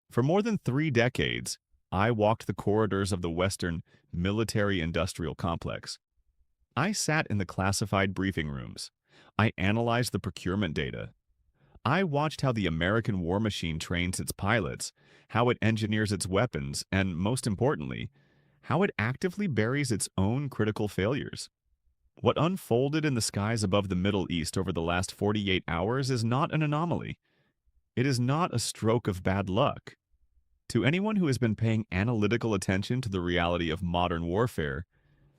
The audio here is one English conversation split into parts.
For more than 3 decades, I walked the corridors of the Western military-industrial complex. I sat in the classified briefing rooms. I analyzed the procurement data. I watched how the American war machine trains its pilots, how it engineers its weapons, and most importantly, how it actively buries its own critical failures. What unfolded in the skies above the Middle East over the last 48 hours is not an anomaly. It is not a stroke of bad luck. To anyone who has been paying analytical attention to the reality of modern warfare,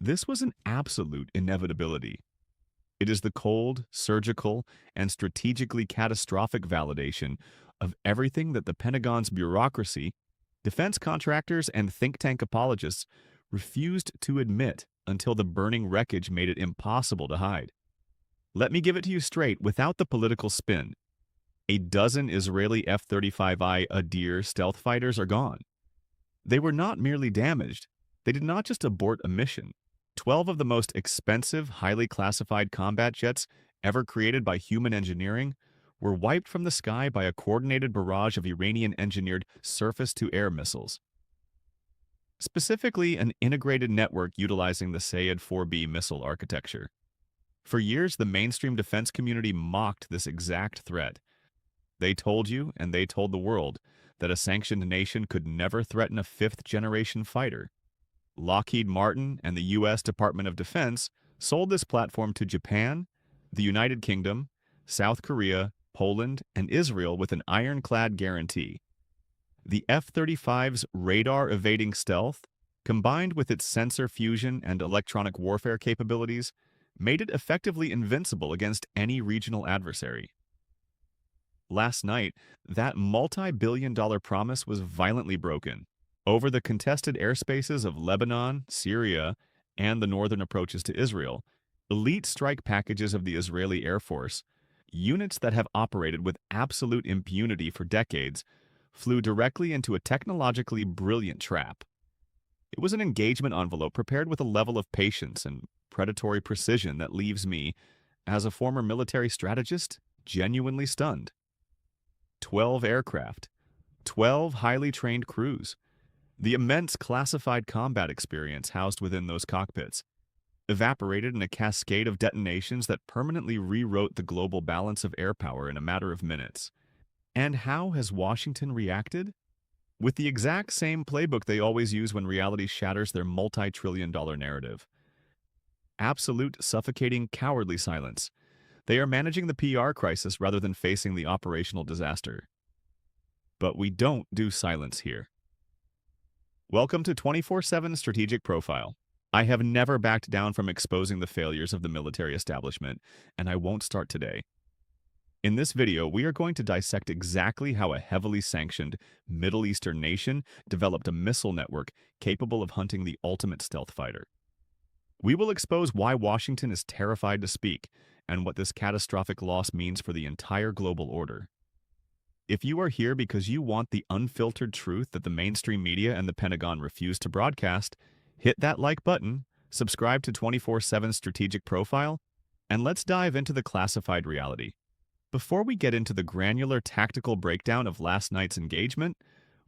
this was an absolute inevitability. It is the cold, surgical, and strategically catastrophic validation of everything that the Pentagon's bureaucracy, defense contractors, and think tank apologists refused to admit until the burning wreckage made it impossible to hide. Let me give it to you straight without the political spin. A dozen Israeli F-35I Adir stealth fighters are gone. They were not merely damaged. They did not just abort a mission. 12 of the most expensive, highly classified combat jets ever created by human engineering were wiped from the sky by a coordinated barrage of Iranian-engineered surface-to-air missiles. Specifically, an integrated network utilizing the Sayyad-4B missile architecture. For years, the mainstream defense community mocked this exact threat. They told you, and they told the world, that a sanctioned nation could never threaten a fifth-generation fighter. Lockheed Martin and the U.S. Department of Defense sold this platform to Japan, the United Kingdom, South Korea, Poland, and Israel with an ironclad guarantee. The F-35's radar-evading stealth, combined with its sensor fusion and electronic warfare capabilities, made it effectively invincible against any regional adversary. Last night, that multi-billion-dollar promise was violently broken. Over the contested airspaces of Lebanon, Syria, and the northern approaches to Israel, elite strike packages of the Israeli Air Force, units that have operated with absolute impunity for decades, flew directly into a technologically brilliant trap. It was an engagement envelope prepared with a level of patience and predatory precision that leaves me, as a former military strategist, genuinely stunned. 12 aircraft, 12 highly trained crews, the immense classified combat experience housed within those cockpits, evaporated in a cascade of detonations that permanently rewrote the global balance of air power in a matter of minutes. And how has Washington reacted? With the exact same playbook they always use when reality shatters their multi-trillion-dollar narrative. Absolute, suffocating, cowardly silence. They are managing the PR crisis rather than facing the operational disaster. But we don't do silence here. Welcome to 24/7 Strategic Profile. I have never backed down from exposing the failures of the military establishment, and I won't start today. In this video, we are going to dissect exactly how a heavily sanctioned Middle Eastern nation developed a missile network capable of hunting the ultimate stealth fighter. We will expose why Washington is terrified to speak and what this catastrophic loss means for the entire global order. If you are here because you want the unfiltered truth that the mainstream media and the Pentagon refuse to broadcast, hit that like button, subscribe to 24/7 Strategic Profile, and let's dive into the classified reality. Before we get into the granular tactical breakdown of last night's engagement,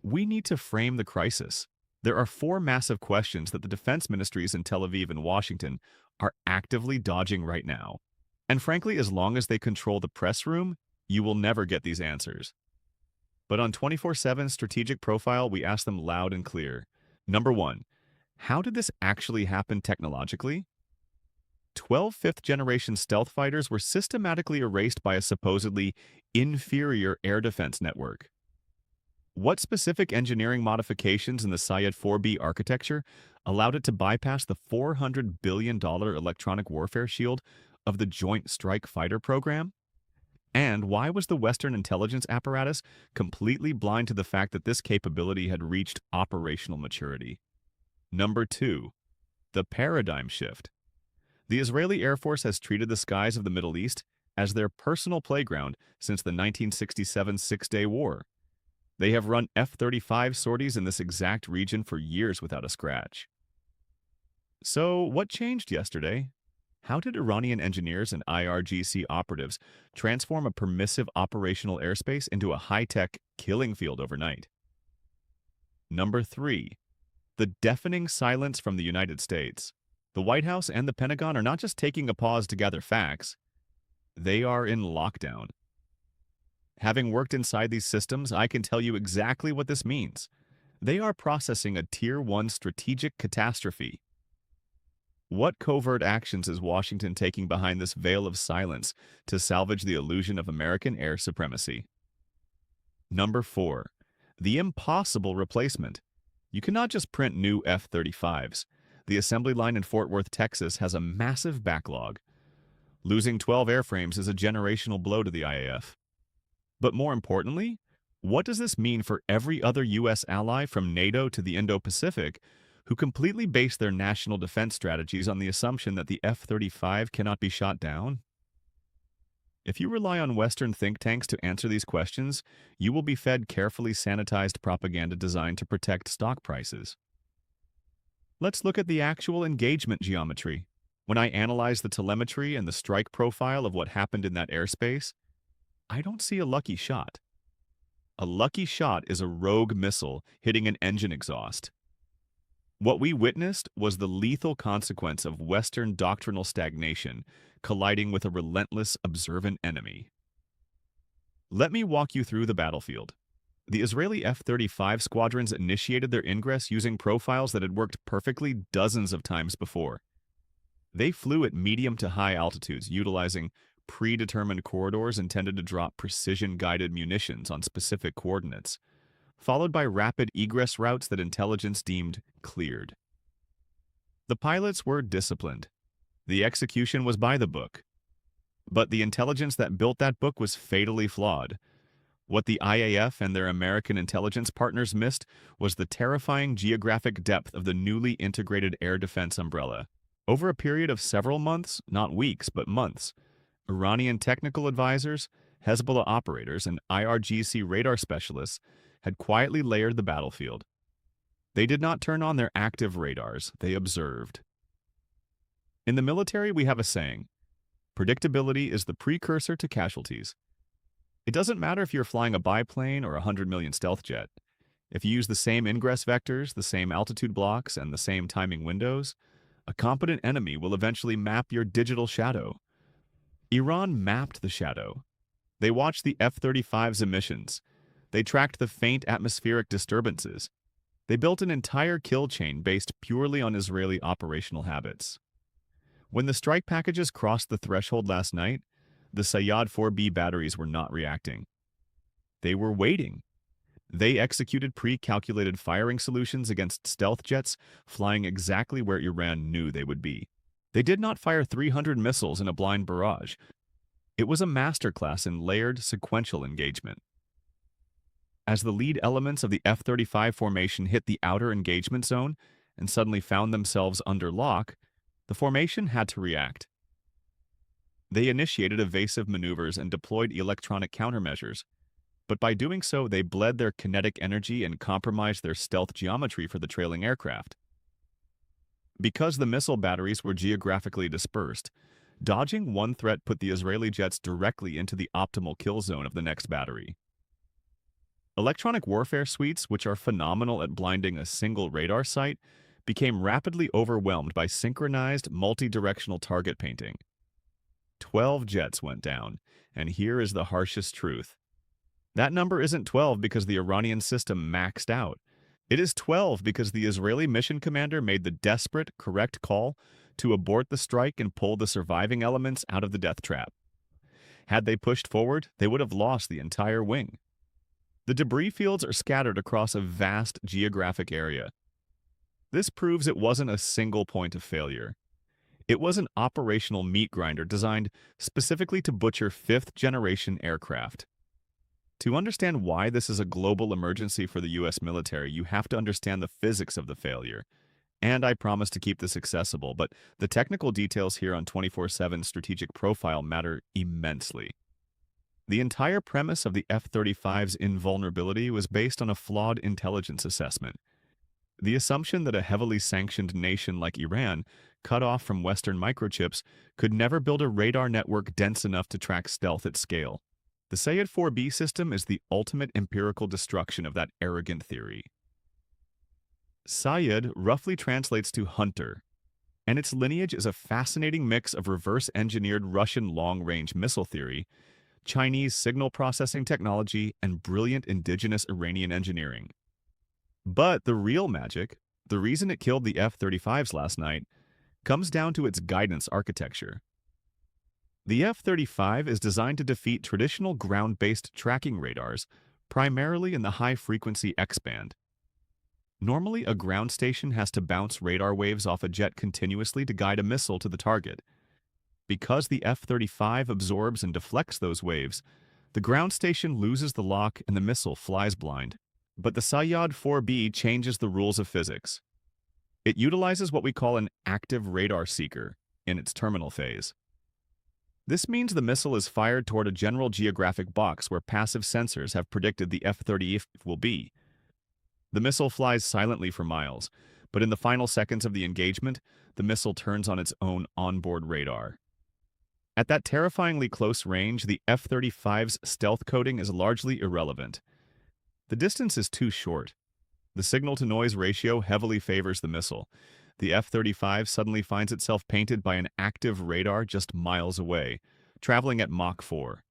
we need to frame the crisis. There are 4 massive questions that the defense ministries in Tel Aviv and Washington are actively dodging right now. And frankly, as long as they control the press room, you will never get these answers. But on 24/7 Strategic Profile, we ask them loud and clear. Number 1, how did this actually happen technologically? 12 fifth-generation stealth fighters were systematically erased by a supposedly inferior air defense network. What specific engineering modifications in the Sayyad-4B architecture allowed it to bypass the $400 billion electronic warfare shield of the Joint Strike Fighter program? And why was the Western intelligence apparatus completely blind to the fact that this capability had reached operational maturity? Number 2, the paradigm shift. The Israeli Air Force has treated the skies of the Middle East as their personal playground since the 1967 Six-Day War. They have run F-35 sorties in this exact region for years without a scratch. So, what changed yesterday? How did Iranian engineers and IRGC operatives transform a permissive operational airspace into a high-tech killing field overnight? Number 3. The deafening silence from the United States. The White House and the Pentagon are not just taking a pause to gather facts, they are in lockdown. Having worked inside these systems, I can tell you exactly what this means. They are processing a Tier 1 strategic catastrophe. What covert actions is Washington taking behind this veil of silence to salvage the illusion of American air supremacy? Number 4. The impossible replacement. You cannot just print new F-35s. The assembly line in Fort Worth, Texas has a massive backlog. Losing 12 airframes is a generational blow to the IAF. But more importantly, what does this mean for every other U.S. ally from NATO to the Indo-Pacific who completely base their national defense strategies on the assumption that the F-35 cannot be shot down? If you rely on Western think tanks to answer these questions, you will be fed carefully sanitized propaganda designed to protect stock prices. Let's look at the actual engagement geometry. When I analyze the telemetry and the strike profile of what happened in that airspace, I don't see a lucky shot. A lucky shot is a rogue missile hitting an engine exhaust. What we witnessed was the lethal consequence of Western doctrinal stagnation colliding with a relentless, observant enemy. Let me walk you through the battlefield. The Israeli F-35 squadrons initiated their ingress using profiles that had worked perfectly dozens of times before. They flew at medium to high altitudes, utilizing predetermined corridors intended to drop precision-guided munitions on specific coordinates, followed by rapid egress routes that intelligence deemed cleared. The pilots were disciplined. The execution was by the book. But the intelligence that built that book was fatally flawed. What the IAF and their American intelligence partners missed was the terrifying geographic depth of the newly integrated air defense umbrella. Over a period of several months, not weeks, but months, Iranian technical advisors, Hezbollah operators, and IRGC radar specialists had quietly layered the battlefield. They did not turn on their active radars, they observed. In the military, we have a saying, predictability is the precursor to casualties. It doesn't matter if you're flying a biplane or a 100 million stealth jet. If you use the same ingress vectors, the same altitude blocks, and the same timing windows, a competent enemy will eventually map your digital shadow. Iran mapped the shadow. They watched the F-35's emissions. They tracked the faint atmospheric disturbances. They built an entire kill chain based purely on Israeli operational habits. When the strike packages crossed the threshold last night, the Sayyad-4B batteries were not reacting. They were waiting. They executed pre-calculated firing solutions against stealth jets flying exactly where Iran knew they would be. They did not fire 300 missiles in a blind barrage. It was a masterclass in layered, sequential engagement. As the lead elements of the F-35 formation hit the outer engagement zone and suddenly found themselves under lock, the formation had to react. They initiated evasive maneuvers and deployed electronic countermeasures, but by doing so, they bled their kinetic energy and compromised their stealth geometry for the trailing aircraft. Because the missile batteries were geographically dispersed, dodging one threat put the Israeli jets directly into the optimal kill zone of the next battery. Electronic warfare suites, which are phenomenal at blinding a single radar site, became rapidly overwhelmed by synchronized multi-directional target painting. 12 jets went down, and here is the harshest truth. That number isn't 12 because the Iranian system maxed out. It is 12 because the Israeli mission commander made the desperate, correct call to abort the strike and pull the surviving elements out of the death trap. Had they pushed forward, they would have lost the entire wing. The debris fields are scattered across a vast geographic area. This proves it wasn't a single point of failure. It was an operational meat grinder designed specifically to butcher fifth-generation aircraft. To understand why this is a global emergency for the U.S. military, you have to understand the physics of the failure. And I promise to keep this accessible, but the technical details here on 24/7 Strategic Profile matter immensely. The entire premise of the F-35's invulnerability was based on a flawed intelligence assessment. The assumption that a heavily sanctioned nation like Iran, cut off from Western microchips, could never build a radar network dense enough to track stealth at scale. The Sayyad-4B system is the ultimate empirical destruction of that arrogant theory. Sayyad roughly translates to hunter, and its lineage is a fascinating mix of reverse-engineered Russian long-range missile theory, Chinese signal processing technology, and brilliant indigenous Iranian engineering. But the real magic, the reason it killed the F-35s last night, comes down to its guidance architecture. The F-35 is designed to defeat traditional ground-based tracking radars, primarily in the high-frequency X-band. Normally, a ground station has to bounce radar waves off a jet continuously to guide a missile to the target. Because the F-35 absorbs and deflects those waves, the ground station loses the lock and the missile flies blind. But the Sayyad-4B changes the rules of physics. It utilizes what we call an active radar seeker in its terminal phase. This means the missile is fired toward a general geographic box where passive sensors have predicted the F-35 will be. The missile flies silently for miles, but in the final seconds of the engagement, the missile turns on its own onboard radar. At that terrifyingly close range, the F-35's stealth coding is largely irrelevant. The distance is too short. The signal-to-noise ratio heavily favors the missile. The F-35 suddenly finds itself painted by an active radar just miles away, traveling at Mach 4.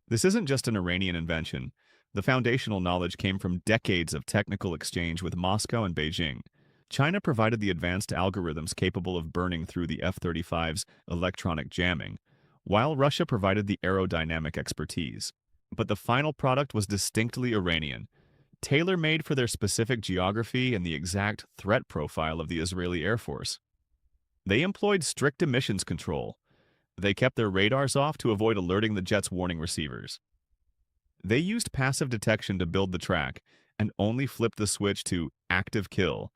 This isn't just an Iranian invention. The foundational knowledge came from decades of technical exchange with Moscow and Beijing. China provided the advanced algorithms capable of burning through the F-35's electronic jamming, while Russia provided the aerodynamic expertise. But the final product was distinctly Iranian, tailor-made for their specific geography and the exact threat profile of the Israeli Air Force. They employed strict emissions control. They kept their radars off to avoid alerting the jet's warning receivers. They used passive detection to build the track and only flipped the switch to active kill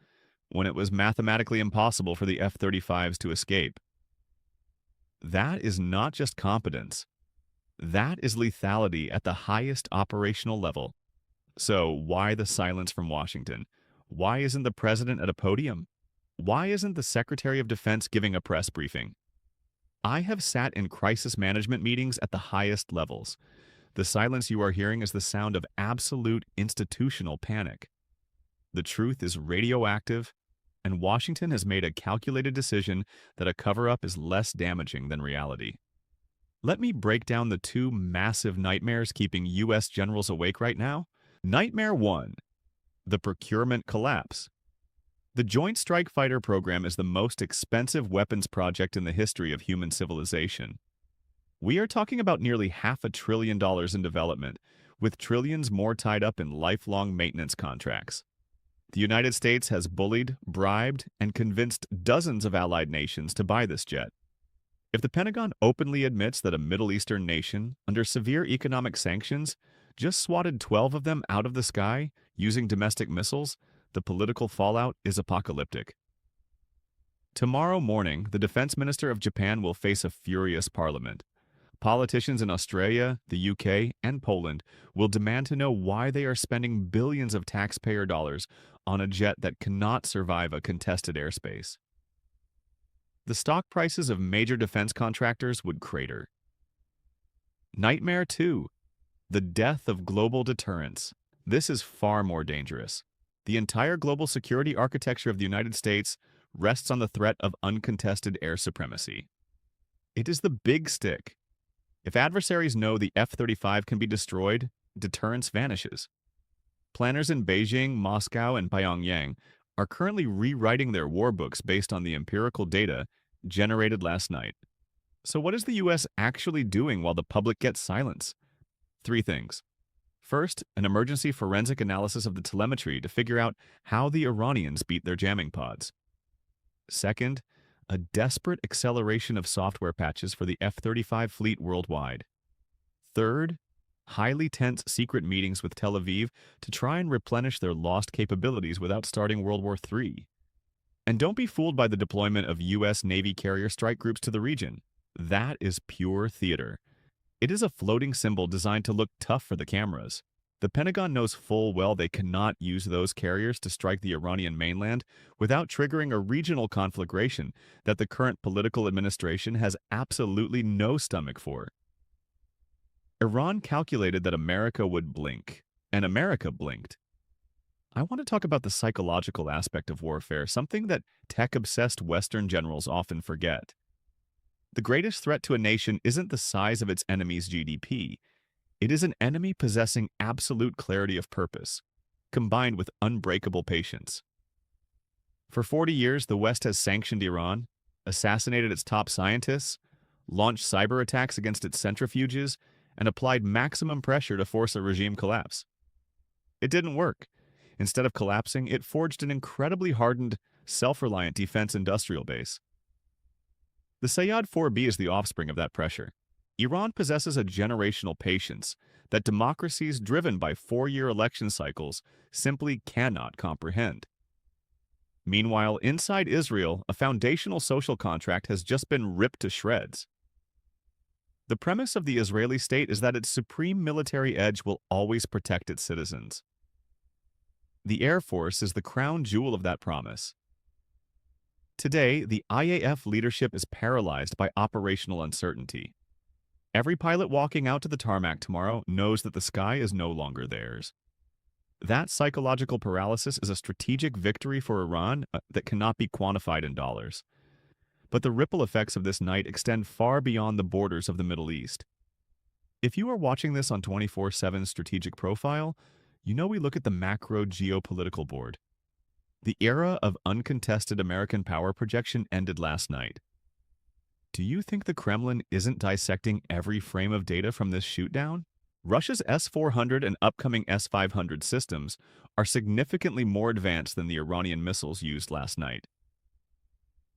when it was mathematically impossible for the F-35s to escape. That is not just competence. That is lethality at the highest operational level. So why the silence from Washington? Why isn't the president at a podium? Why isn't the Secretary of Defense giving a press briefing? I have sat in crisis management meetings at the highest levels. The silence you are hearing is the sound of absolute institutional panic. The truth is radioactive, and Washington has made a calculated decision that a cover-up is less damaging than reality. Let me break down the two massive nightmares keeping U.S. generals awake right now. Nightmare 1. The procurement collapse. The Joint Strike Fighter program is the most expensive weapons project in the history of human civilization. We are talking about nearly $500 billion in development, with trillions more tied up in lifelong maintenance contracts. The United States has bullied, bribed, and convinced dozens of allied nations to buy this jet. If the Pentagon openly admits that a Middle Eastern nation, under severe economic sanctions, just swatted 12 of them out of the sky using domestic missiles, the political fallout is apocalyptic. Tomorrow morning, the Defense Minister of Japan will face a furious parliament. Politicians in Australia, the UK, and Poland will demand to know why they are spending billions of taxpayer dollars on a jet that cannot survive a contested airspace. The stock prices of major defense contractors would crater. Nightmare 2. The death of global deterrence. This is far more dangerous. The entire global security architecture of the United States rests on the threat of uncontested air supremacy. It is the big stick. If adversaries know the F-35 can be destroyed, deterrence vanishes. Planners in Beijing, Moscow, and Pyongyang are currently rewriting their war books based on the empirical data generated last night. So what is the U.S. actually doing while the public gets silence? 3 things. First, an emergency forensic analysis of the telemetry to figure out how the Iranians beat their jamming pods. Second, a desperate acceleration of software patches for the F-35 fleet worldwide. Third, highly tense secret meetings with Tel Aviv to try and replenish their lost capabilities without starting World War III. And don't be fooled by the deployment of U.S. Navy carrier strike groups to the region. That is pure theater. It is a floating symbol designed to look tough for the cameras. The Pentagon knows full well they cannot use those carriers to strike the Iranian mainland without triggering a regional conflagration that the current political administration has absolutely no stomach for. Iran calculated that America would blink, and America blinked. I want to talk about the psychological aspect of warfare, something that tech-obsessed Western generals often forget. The greatest threat to a nation isn't the size of its enemy's GDP. It is an enemy possessing absolute clarity of purpose, combined with unbreakable patience. For 40 years, the West has sanctioned Iran, assassinated its top scientists, launched cyber attacks against its centrifuges, and applied maximum pressure to force a regime collapse. It didn't work. Instead of collapsing, it forged an incredibly hardened, self-reliant defense industrial base. The Sayyad-4B is the offspring of that pressure. Iran possesses a generational patience that democracies driven by 4-year election cycles simply cannot comprehend. Meanwhile, inside Israel, a foundational social contract has just been ripped to shreds. The premise of the Israeli state is that its supreme military edge will always protect its citizens. The Air Force is the crown jewel of that promise. Today, the IAF leadership is paralyzed by operational uncertainty. Every pilot walking out to the tarmac tomorrow knows that the sky is no longer theirs. That psychological paralysis is a strategic victory for Iran that cannot be quantified in dollars. But the ripple effects of this night extend far beyond the borders of the Middle East. If you are watching this on 24/7 Strategic Profile, you know we look at the macro geopolitical board. The era of uncontested American power projection ended last night. Do you think the Kremlin isn't dissecting every frame of data from this shootdown? Russia's S-400 and upcoming S-500 systems are significantly more advanced than the Iranian missiles used last night.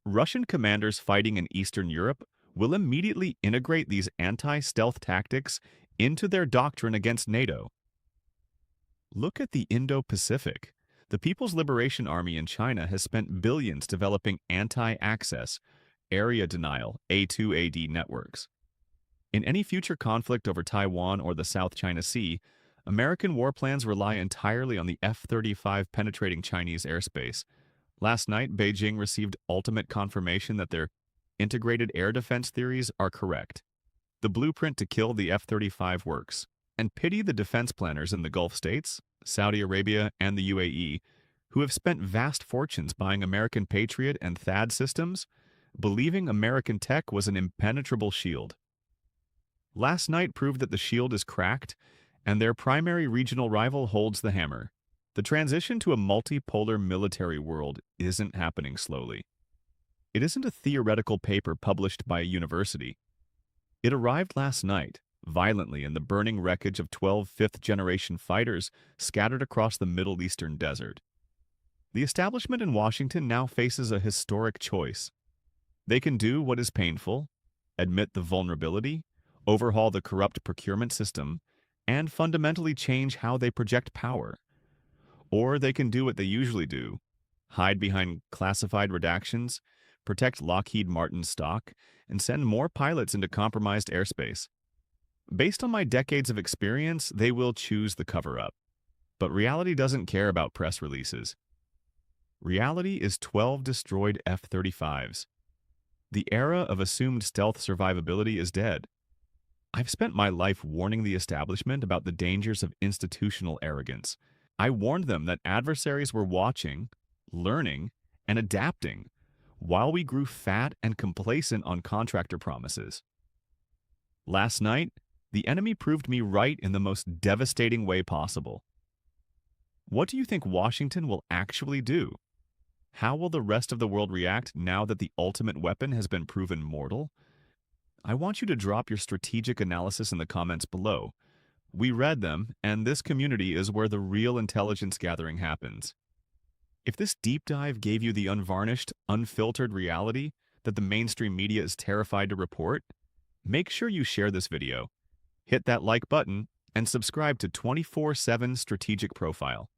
Russian commanders fighting in Eastern Europe will immediately integrate these anti-stealth tactics into their doctrine against NATO. Look at the Indo-Pacific. The People's Liberation Army in China has spent billions developing anti-access, area denial, A2AD networks. In any future conflict over Taiwan or the South China Sea, American war plans rely entirely on the F-35 penetrating Chinese airspace. Last night, Beijing received ultimate confirmation that their integrated air defense theories are correct. The blueprint to kill the F-35 works. And pity the defense planners in the Gulf states, Saudi Arabia, and the UAE, who have spent vast fortunes buying American Patriot and THAAD systems, believing American tech was an impenetrable shield. Last night proved that the shield is cracked, and their primary regional rival holds the hammer. The transition to a multipolar military world isn't happening slowly. It isn't a theoretical paper published by a university. It arrived last night, violently in the burning wreckage of 12 fifth-generation fighters scattered across the Middle Eastern desert. The establishment in Washington now faces a historic choice. They can do what is painful, admit the vulnerability, overhaul the corrupt procurement system, and fundamentally change how they project power. Or they can do what they usually do, hide behind classified redactions, protect Lockheed Martin's stock, and send more pilots into compromised airspace. Based on my decades of experience, they will choose the cover-up. But reality doesn't care about press releases. Reality is 12 destroyed F-35s. The era of assumed stealth survivability is dead. I've spent my life warning the establishment about the dangers of institutional arrogance. I warned them that adversaries were watching, learning, and adapting, while we grew fat and complacent on contractor promises. Last night, the enemy proved me right in the most devastating way possible. What do you think Washington will actually do? How will the rest of the world react now that the ultimate weapon has been proven mortal? I want you to drop your strategic analysis in the comments below. We read them, and this community is where the real intelligence gathering happens. If this deep dive gave you the unvarnished, unfiltered reality that the mainstream media is terrified to report, make sure you share this video, hit that like button, and subscribe to 24/7 Strategic Profile.